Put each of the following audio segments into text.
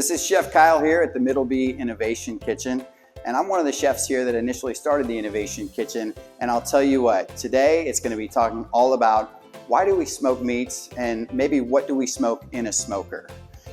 This is Chef Kyle here at the Middleby Innovation Kitchen, and I'm one of the chefs here that initially started the Innovation Kitchen. And I'll tell you what, today it's going to be talking all about why do we smoke meats and maybe what do we smoke in a smoker.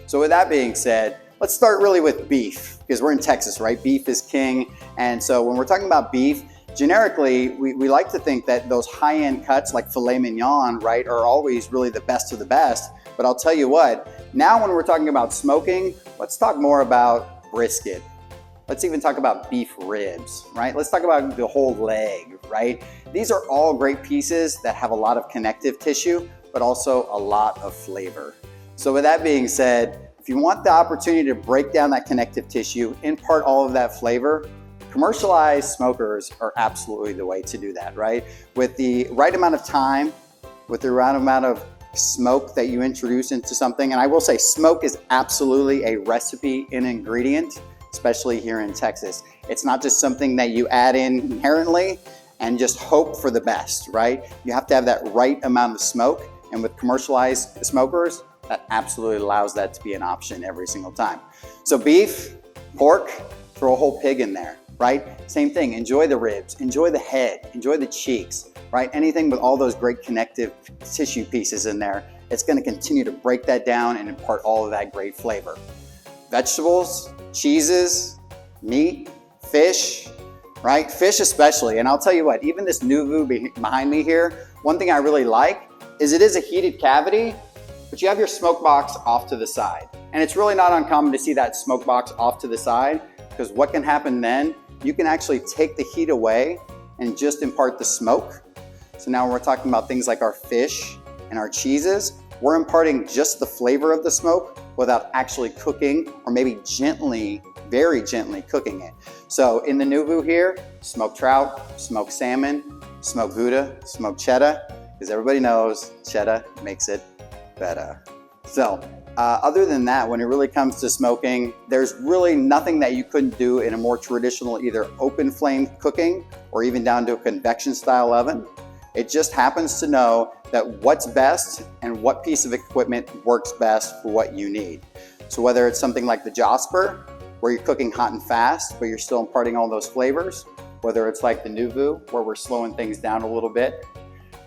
So with that being said, let's start really with beef, because we're in Texas, right? Beef is king. And so when we're talking about beef, generically, we like to think that those high-end cuts like filet mignon, right, are always really the best of the best. But I'll tell you what, now when we're talking about smoking, let's talk more about brisket. Let's even talk about beef ribs, right? Let's talk about the whole leg, right? These are all great pieces that have a lot of connective tissue, but also a lot of flavor. So with that being said, if you want the opportunity to break down that connective tissue, impart all of that flavor, commercialized smokers are absolutely the way to do that, right? With the right amount of time, with the right amount of smoke that you introduce into something. And I will say smoke is absolutely a recipe and ingredient, especially here in Texas. It's not just something that you add in inherently and just hope for the best, right? You have to have that right amount of smoke. And with commercialized smokers, that absolutely allows that to be an option every single time. So beef, pork, throw a whole pig in there, right? Same thing, enjoy the ribs, enjoy the head, enjoy the cheeks, right? Anything with all those great connective tissue pieces in there, it's gonna continue to break that down and impart all of that great flavor. Vegetables, cheeses, meat, fish, right? Fish especially, and I'll tell you what, even this NuVu behind me here, one thing I really like is it is a heated cavity, but you have your smoke box off to the side. And it's really not uncommon to see that smoke box off to the side, because what can happen then, you can actually take the heat away and just impart the smoke. So now we're talking about things like our fish and our cheeses. We're imparting just the flavor of the smoke without actually cooking or maybe gently, very gently cooking it. So in the NuVu here, smoked trout, smoked salmon, smoked Gouda, smoked cheddar, because everybody knows cheddar makes it better. So other than that, when it really comes to smoking, there's really nothing that you couldn't do in a more traditional either open flame cooking or even down to a convection style oven. It just happens to know that what's best and what piece of equipment works best for what you need. So whether it's something like the Josper, where you're cooking hot and fast, but you're still imparting all those flavors, whether it's like the NuVu, where we're slowing things down a little bit,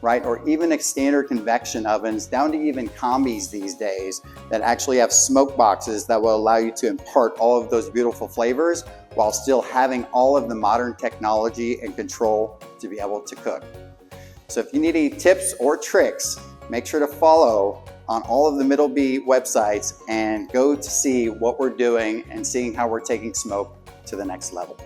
right? Or even standard convection ovens, down to even combis these days that actually have smoke boxes that will allow you to impart all of those beautiful flavors while still having all of the modern technology and control to be able to cook. So if you need any tips or tricks, make sure to follow on all of the Middleby websites and go to see what we're doing and seeing how we're taking smoke to the next level.